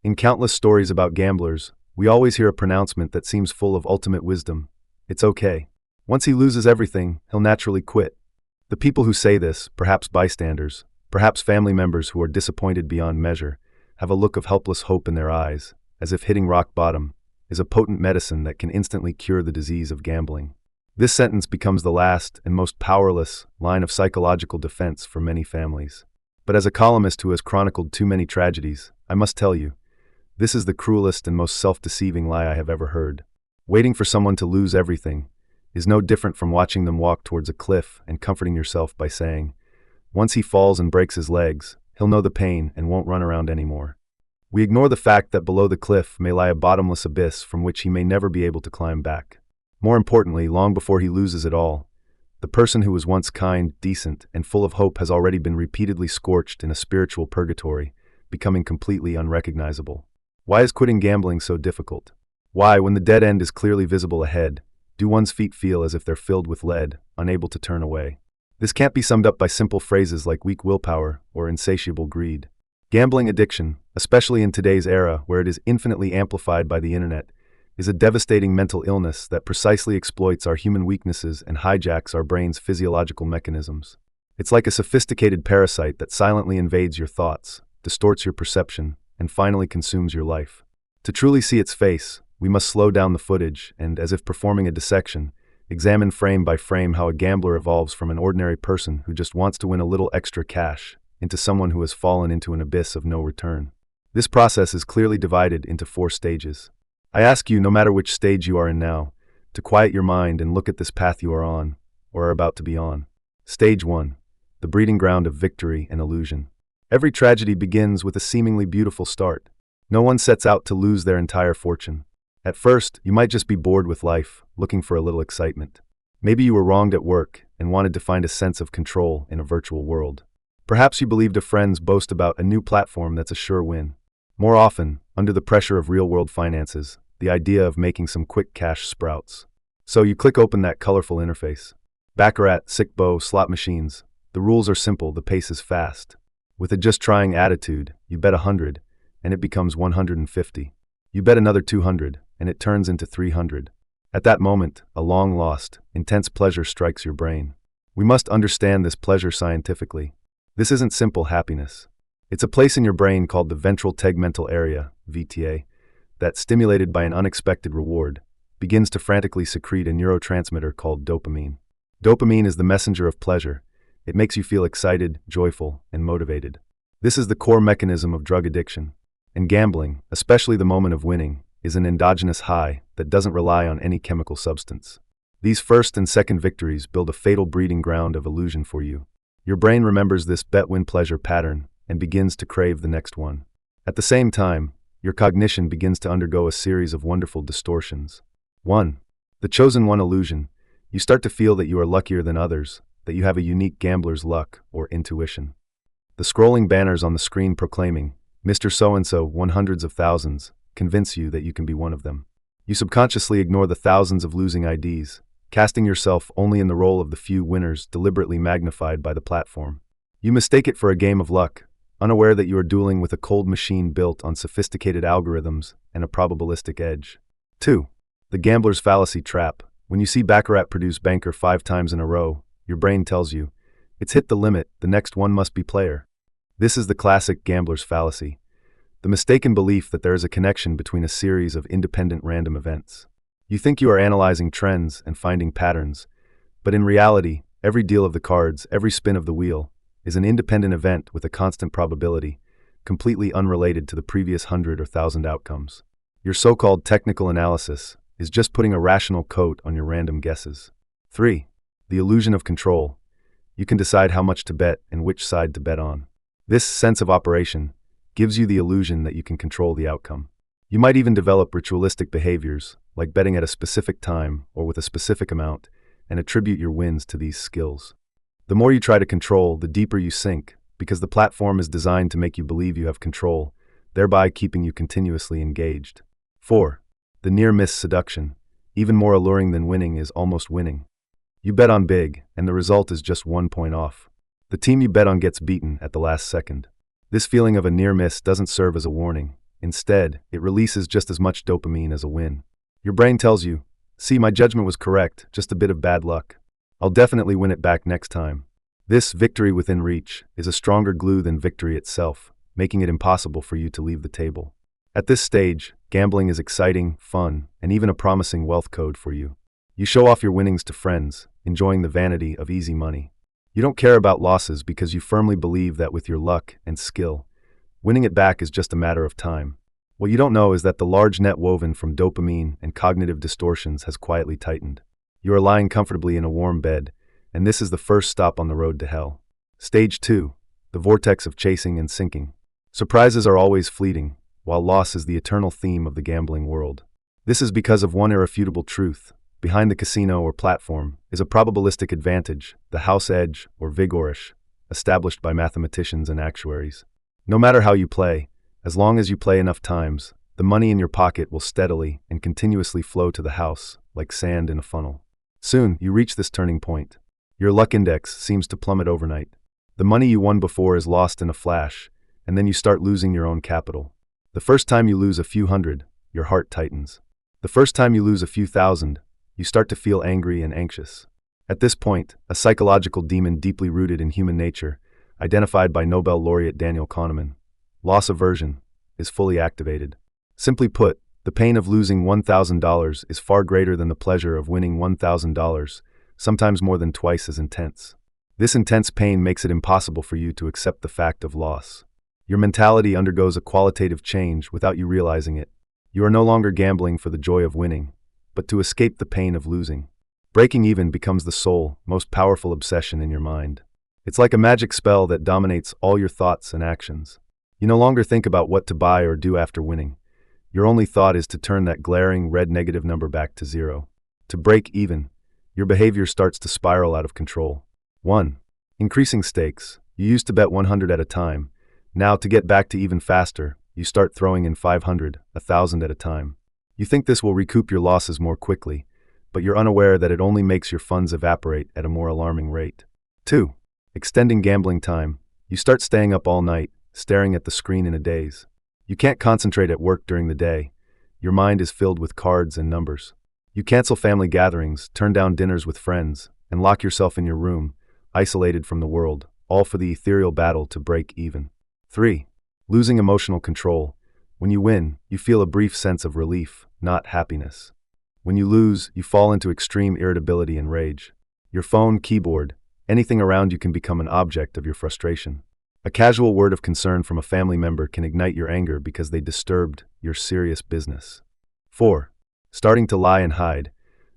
In countless stories about gamblers, we always hear a pronouncement that seems full of ultimate wisdom. It's okay. Once he loses everything, he'll naturally quit. The people who say this, perhaps bystanders, perhaps family members who are disappointed beyond measure, have a look of helpless hope in their eyes, as if hitting rock bottom is a potent medicine that can instantly cure the disease of gambling. This sentence becomes the last and most powerless line of psychological defense for many families. But as a columnist who has chronicled too many tragedies, I must tell you, this is the cruelest and most self-deceiving lie I have ever heard. Waiting for someone to lose everything is no different from watching them walk towards a cliff and comforting yourself by saying, once he falls and breaks his legs, he'll know the pain and won't run around anymore. We ignore the fact that below the cliff may lie a bottomless abyss from which he may never be able to climb back. More importantly, long before he loses it all, the person who was once kind, decent, and full of hope has already been repeatedly scorched in a spiritual purgatory, becoming completely unrecognizable. Why is quitting gambling so difficult? Why, when the dead end is clearly visible ahead, do one's feet feel as if they're filled with lead, unable to turn away? This can't be summed up by simple phrases like weak willpower or insatiable greed. Gambling addiction, especially in today's era where it is infinitely amplified by the internet, is a devastating mental illness that precisely exploits our human weaknesses and hijacks our brain's physiological mechanisms. It's like a sophisticated parasite that silently invades your thoughts, distorts your perception, and finally consumes your life. To truly see its face, we must slow down the footage and, as if performing a dissection, examine frame by frame how a gambler evolves from an ordinary person who just wants to win a little extra cash into someone who has fallen into an abyss of no return. This process is clearly divided into 4 stages. I ask you, no matter which stage you are in now, to quiet your mind and look at this path you are on, or are about to be on. Stage 1. The breeding ground of victory and illusion. Every tragedy begins with a seemingly beautiful start. No one sets out to lose their entire fortune. At first, you might just be bored with life, looking for a little excitement. Maybe you were wronged at work and wanted to find a sense of control in a virtual world. Perhaps you believed a friend's boast about a new platform that's a sure win. More often, under the pressure of real-world finances, the idea of making some quick cash sprouts. So you click open that colorful interface. Baccarat, sick bow, slot machines. The rules are simple, the pace is fast. With a just-trying attitude, you bet 100, and it becomes 150. You bet another 200, and it turns into 300. At that moment, a long-lost, intense pleasure strikes your brain. We must understand this pleasure scientifically. This isn't simple happiness. It's a place in your brain called the ventral tegmental area, VTA, that, stimulated by an unexpected reward, begins to frantically secrete a neurotransmitter called dopamine. Dopamine is the messenger of pleasure. It makes you feel excited, joyful, and motivated. This is the core mechanism of drug addiction. And gambling, especially the moment of winning, is an endogenous high that doesn't rely on any chemical substance. These first and second victories build a fatal breeding ground of illusion for you. Your brain remembers this bet-win-pleasure pattern and begins to crave the next one. At the same time, your cognition begins to undergo a series of wonderful distortions. 1. The chosen one illusion. You start to feel that you are luckier than others, that you have a unique gambler's luck or intuition. The scrolling banners on the screen proclaiming, Mr. So-and-so won hundreds of thousands, convince you that you can be one of them. You subconsciously ignore the thousands of losing IDs, casting yourself only in the role of the few winners deliberately magnified by the platform. You mistake it for a game of luck, unaware that you are dueling with a cold machine built on sophisticated algorithms and a probabilistic edge. 2. The gambler's fallacy trap. When you see Baccarat produce banker 5 times in a row, your brain tells you, it's hit the limit, the next one must be player. This is the classic gambler's fallacy, the mistaken belief that there is a connection between a series of independent random events. You think you are analyzing trends and finding patterns, but in reality, every deal of the cards, every spin of the wheel, is an independent event with a constant probability, completely unrelated to the previous 100 or 1,000 outcomes. Your so-called technical analysis is just putting a rational coat on your random guesses. 3. The illusion of control. You can decide how much to bet and which side to bet on. This sense of operation gives you the illusion that you can control the outcome. You might even develop ritualistic behaviors, like betting at a specific time or with a specific amount, and attribute your wins to these skills. The more you try to control, the deeper you sink, because the platform is designed to make you believe you have control, thereby keeping you continuously engaged. 4. The near-miss seduction. Even more alluring than winning is almost winning. You bet on big, and the result is just 1 point off. The team you bet on gets beaten at the last second. This feeling of a near miss doesn't serve as a warning. Instead, it releases just as much dopamine as a win. Your brain tells you, see, my judgment was correct, just a bit of bad luck. I'll definitely win it back next time. This victory within reach is a stronger glue than victory itself, making it impossible for you to leave the table. At this stage, gambling is exciting, fun, and even a promising wealth code for you. You show off your winnings to friends, enjoying the vanity of easy money. You don't care about losses because you firmly believe that with your luck and skill, winning it back is just a matter of time. What you don't know is that the large net woven from dopamine and cognitive distortions has quietly tightened. You are lying comfortably in a warm bed, and this is the first stop on the road to hell. Stage 2. The vortex of chasing and sinking. Surprises are always fleeting, while loss is the eternal theme of the gambling world. This is because of one irrefutable truth. Behind the casino or platform is a probabilistic advantage, the house edge or vigorish, established by mathematicians and actuaries. No matter how you play, as long as you play enough times, the money in your pocket will steadily and continuously flow to the house, like sand in a funnel. Soon, you reach this turning point. Your luck index seems to plummet overnight. The money you won before is lost in a flash, and then you start losing your own capital. The first time you lose a few hundred, your heart tightens. The first time you lose a few thousand, you start to feel angry and anxious. At this point, a psychological demon deeply rooted in human nature, identified by Nobel laureate Daniel Kahneman, loss aversion, is fully activated. Simply put, the pain of losing $1,000 is far greater than the pleasure of winning $1,000, sometimes more than twice as intense. This intense pain makes it impossible for you to accept the fact of loss. Your mentality undergoes a qualitative change without you realizing it. You are no longer gambling for the joy of winning, but to escape the pain of losing. Breaking even becomes the sole, most powerful obsession in your mind. It's like a magic spell that dominates all your thoughts and actions. You no longer think about what to buy or do after winning. Your only thought is to turn that glaring red negative number back to zero. To break even, your behavior starts to spiral out of control. 1. Increasing stakes. You used to bet 100 at a time. Now, to get back to even faster, you start throwing in 500, 1,000 at a time. You think this will recoup your losses more quickly, but you're unaware that it only makes your funds evaporate at a more alarming rate. 2. Extending gambling time. You start staying up all night, staring at the screen in a daze. You can't concentrate at work during the day. Your mind is filled with cards and numbers. You cancel family gatherings, turn down dinners with friends, and lock yourself in your room, isolated from the world, all for the ethereal battle to break even. 3. Losing emotional control. When you win, you feel a brief sense of relief, not happiness. When you lose, you fall into extreme irritability and rage. Your phone, keyboard, anything around you can become an object of your frustration. A casual word of concern from a family member can ignite your anger because they disturbed your serious business. 4. Starting to lie and hide.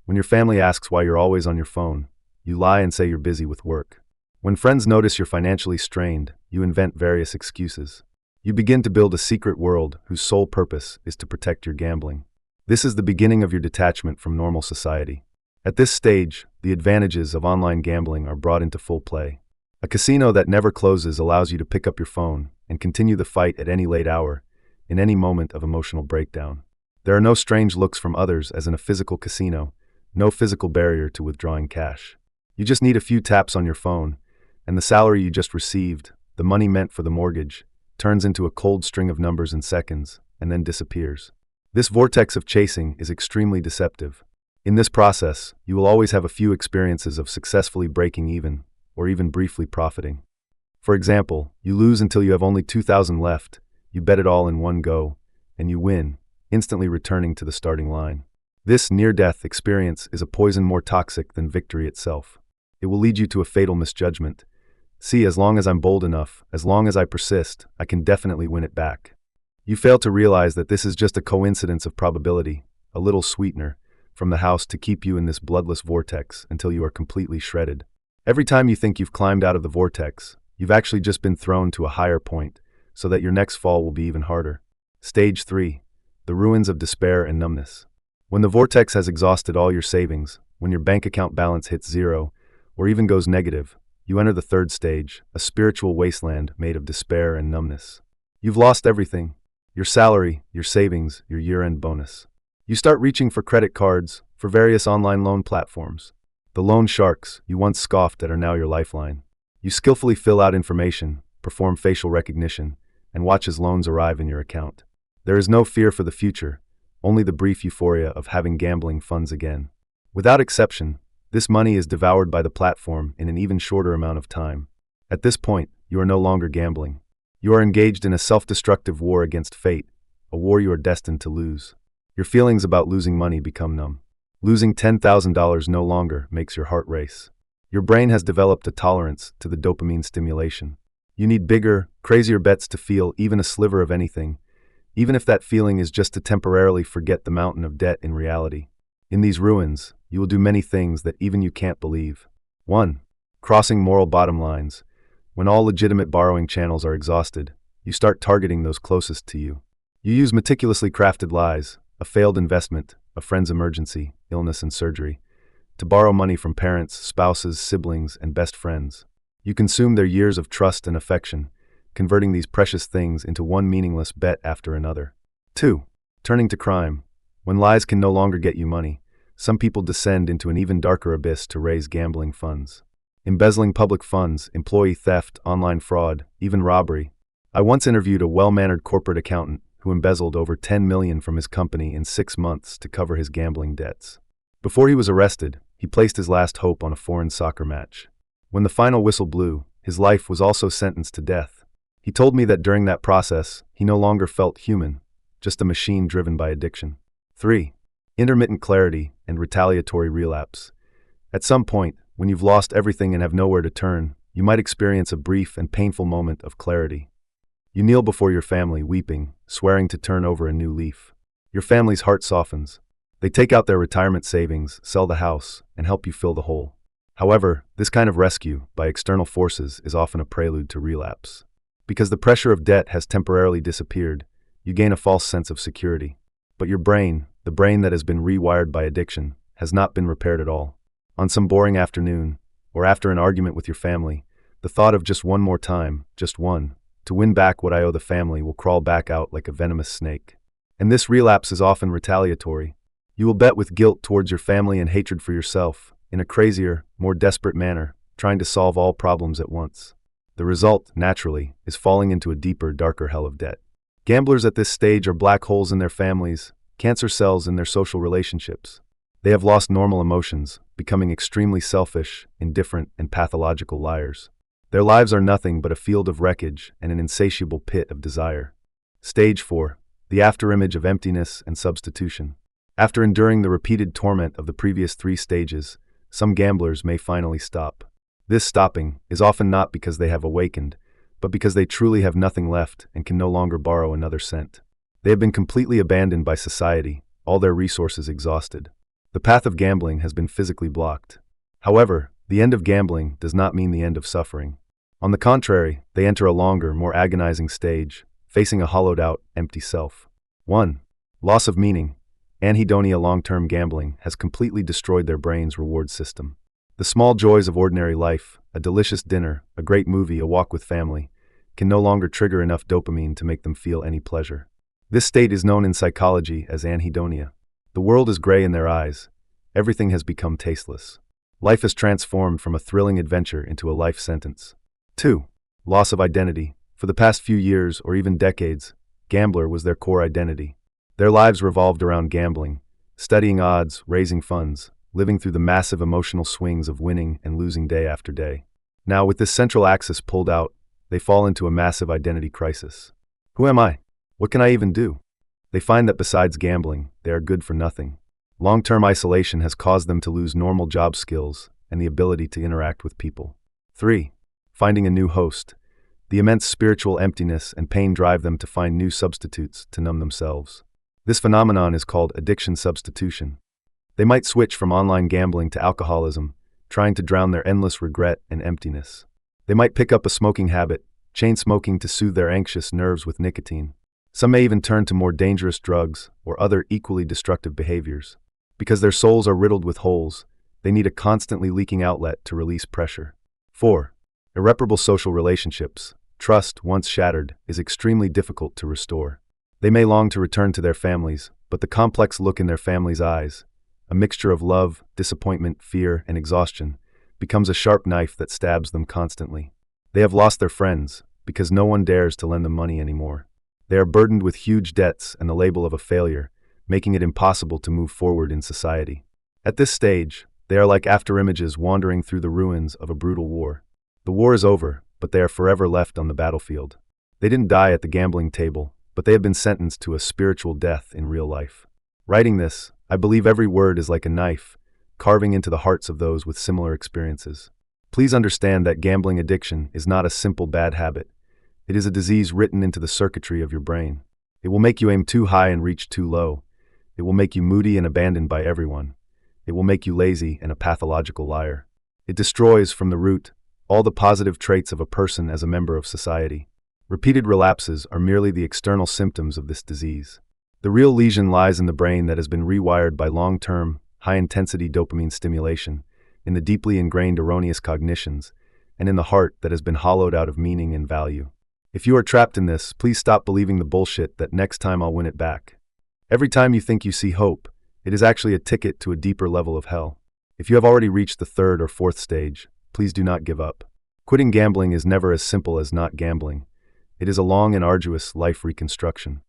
When your family asks why you're always on your phone, you lie and say you're busy with work. When friends notice you're financially strained, you invent various excuses. You begin to build a secret world whose sole purpose is to protect your gambling. This is the beginning of your detachment from normal society. At this stage, the advantages of online gambling are brought into full play. A casino that never closes allows you to pick up your phone and continue the fight at any late hour, in any moment of emotional breakdown. There are no strange looks from others as in a physical casino, no physical barrier to withdrawing cash. You just need a few taps on your phone, and the salary you just received, the money meant for the mortgage, turns into a cold string of numbers in seconds, and then disappears. This vortex of chasing is extremely deceptive. In this process, you will always have a few experiences of successfully breaking even, or even briefly profiting. For example, you lose until you have only 2,000 left, you bet it all in one go, and you win, instantly returning to the starting line. This near-death experience is a poison more toxic than victory itself. It will lead you to a fatal misjudgment. See, as long as I'm bold enough, as long as I persist, I can definitely win it back. You fail to realize that this is just a coincidence of probability, a little sweetener, from the house to keep you in this bloodless vortex until you are completely shredded. Every time you think you've climbed out of the vortex, you've actually just been thrown to a higher point, so that your next fall will be even harder. Stage 3. The ruins of despair and numbness. When the vortex has exhausted all your savings, when your bank account balance hits zero, or even goes negative, you enter the third stage, a spiritual wasteland made of despair and numbness. You've lost everything. Your salary, your savings, your year-end bonus. You start reaching for credit cards, for various online loan platforms. The loan sharks you once scoffed at are now your lifeline. You skillfully fill out information, perform facial recognition, and watch as loans arrive in your account. There is no fear for the future, only the brief euphoria of having gambling funds again. Without exception, this money is devoured by the platform in an even shorter amount of time. At this point, you are no longer gambling. You are engaged in a self-destructive war against fate, a war you are destined to lose. Your feelings about losing money become numb. Losing $10,000 no longer makes your heart race. Your brain has developed a tolerance to the dopamine stimulation. You need bigger, crazier bets to feel even a sliver of anything, even if that feeling is just to temporarily forget the mountain of debt in reality. In these ruins, you will do many things that even you can't believe. 1. Crossing moral bottom lines. When all legitimate borrowing channels are exhausted, you start targeting those closest to you. You use meticulously crafted lies, a failed investment, a friend's emergency, illness and surgery, to borrow money from parents, spouses, siblings, and best friends. You consume their years of trust and affection, converting these precious things into one meaningless bet after another. 2. Turning to crime. When lies can no longer get you money, some people descend into an even darker abyss to raise gambling funds. Embezzling public funds, employee theft, online fraud, even robbery. I once interviewed a well-mannered corporate accountant who embezzled over $10 million from his company in 6 months to cover his gambling debts. Before he was arrested, he placed his last hope on a foreign soccer match. When the final whistle blew, his life was also sentenced to death. He told me that during that process, he no longer felt human, just a machine driven by addiction. 3. Intermittent clarity and retaliatory relapse. At some point, when you've lost everything and have nowhere to turn, you might experience a brief and painful moment of clarity. You kneel before your family, weeping, swearing to turn over a new leaf. Your family's heart softens. They take out their retirement savings, sell the house, and help you fill the hole. However, this kind of rescue by external forces is often a prelude to relapse. Because the pressure of debt has temporarily disappeared, you gain a false sense of security. But your brain, the brain that has been rewired by addiction, has not been repaired at all. On some boring afternoon, or after an argument with your family, the thought of just one more time, just one, to win back what I owe the family will crawl back out like a venomous snake. And this relapse is often retaliatory. You will bet with guilt towards your family and hatred for yourself, in a crazier, more desperate manner, trying to solve all problems at once. The result, naturally, is falling into a deeper, darker hell of debt. Gamblers at this stage are black holes in their families, cancer cells in their social relationships. They have lost normal emotions, becoming extremely selfish, indifferent, and pathological liars. Their lives are nothing but a field of wreckage and an insatiable pit of desire. Stage 4. The afterimage of emptiness and substitution. After enduring the repeated torment of the previous 3 stages, some gamblers may finally stop. This stopping is often not because they have awakened, but because they truly have nothing left and can no longer borrow another cent. They have been completely abandoned by society, all their resources exhausted. The path of gambling has been physically blocked. However, the end of gambling does not mean the end of suffering. On the contrary, they enter a longer, more agonizing stage, facing a hollowed-out, empty self. 1. Loss of meaning. Anhedonia. Long-term gambling has completely destroyed their brain's reward system. The small joys of ordinary life, a delicious dinner, a great movie, a walk with family, can no longer trigger enough dopamine to make them feel any pleasure. This state is known in psychology as anhedonia. The world is gray in their eyes. Everything has become tasteless. Life is transformed from a thrilling adventure into a life sentence. 2. Loss of identity. For the past few years or even decades, gambler was their core identity. Their lives revolved around gambling, studying odds, raising funds, living through the massive emotional swings of winning and losing day after day. Now, with this central axis pulled out, they fall into a massive identity crisis. Who am I? What can I even do? They find that besides gambling, they are good for nothing. Long-term isolation has caused them to lose normal job skills and the ability to interact with people. 3. Finding a new host. The immense spiritual emptiness and pain drive them to find new substitutes to numb themselves. This phenomenon is called addiction substitution. They might switch from online gambling to alcoholism, trying to drown their endless regret and emptiness. They might pick up a smoking habit, chain smoking to soothe their anxious nerves with nicotine. Some may even turn to more dangerous drugs or other equally destructive behaviors. Because their souls are riddled with holes, they need a constantly leaking outlet to release pressure. 4. Irreparable social relationships. Trust, once shattered, is extremely difficult to restore. They may long to return to their families, but the complex look in their families' eyes, a mixture of love, disappointment, fear, and exhaustion, becomes a sharp knife that stabs them constantly. They have lost their friends, because no one dares to lend them money anymore. They are burdened with huge debts and the label of a failure, making it impossible to move forward in society. At this stage, they are like afterimages wandering through the ruins of a brutal war. The war is over, but they are forever left on the battlefield. They didn't die at the gambling table, but they have been sentenced to a spiritual death in real life. Writing this, I believe every word is like a knife, carving into the hearts of those with similar experiences. Please understand that gambling addiction is not a simple bad habit. It is a disease written into the circuitry of your brain. It will make you aim too high and reach too low. It will make you moody and abandoned by everyone. It will make you lazy and a pathological liar. It destroys, from the root, all the positive traits of a person as a member of society. Repeated relapses are merely the external symptoms of this disease. The real lesion lies in the brain that has been rewired by long-term, high-intensity dopamine stimulation, in the deeply ingrained erroneous cognitions, and in the heart that has been hollowed out of meaning and value. If you are trapped in this, please stop believing the bullshit that next time I'll win it back. Every time you think you see hope, it is actually a ticket to a deeper level of hell. If you have already reached the third or fourth stage, please do not give up. Quitting gambling is never as simple as not gambling. It is a long and arduous life reconstruction.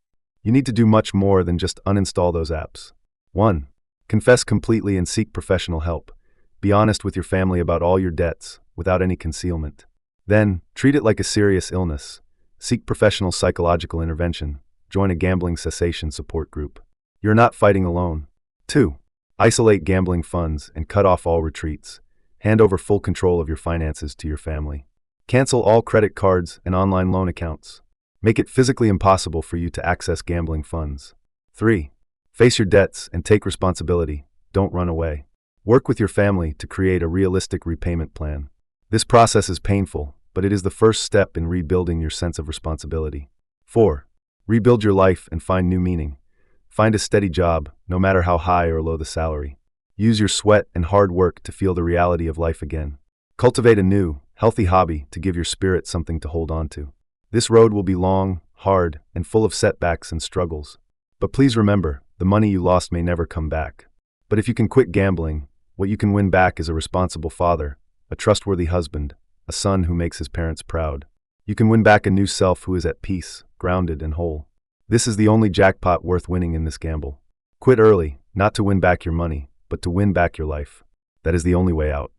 You need to do much more than just uninstall those apps. 1. Confess completely and seek professional help. Be honest with your family about all your debts, without any concealment. Then, treat it like a serious illness. Seek professional psychological intervention. Join a gambling cessation support group. You're not fighting alone. 2. Isolate gambling funds and cut off all retreats. Hand over full control of your finances to your family. Cancel all credit cards and online loan accounts. Make it physically impossible for you to access gambling funds. 3. Face your debts and take responsibility. Don't run away. Work with your family to create a realistic repayment plan. This process is painful, but it is the first step in rebuilding your sense of responsibility. 4. Rebuild your life and find new meaning. Find a steady job, no matter how high or low the salary. Use your sweat and hard work to feel the reality of life again. Cultivate a new, healthy hobby to give your spirit something to hold on to. This road will be long, hard, and full of setbacks and struggles. But please remember, the money you lost may never come back. But if you can quit gambling, what you can win back is a responsible father, a trustworthy husband, a son who makes his parents proud. You can win back a new self who is at peace, grounded, and whole. This is the only jackpot worth winning in this gamble. Quit early, not to win back your money, but to win back your life. That is the only way out.